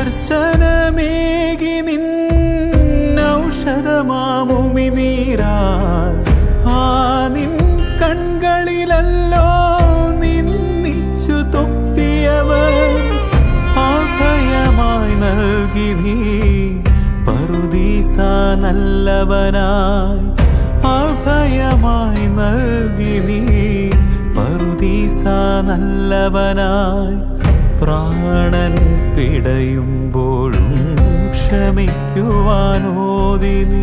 ദർശനമേകി നിന്നൗഷധമാമുമിനീരാൽ ആ നിൻ കൺകളിലല്ലോ നിന്നിച്ചു തൊപ്പിയവൻ അഭയമായി നൽകി നീ പറുദീസ നല്ലവനായി അഭയമായി നൽകി നീ പറുദീസ നല്ലവനായി പ്രാണൻ പിടയുമ്പോഴും ക്ഷമിക്കുവാനോതി നീ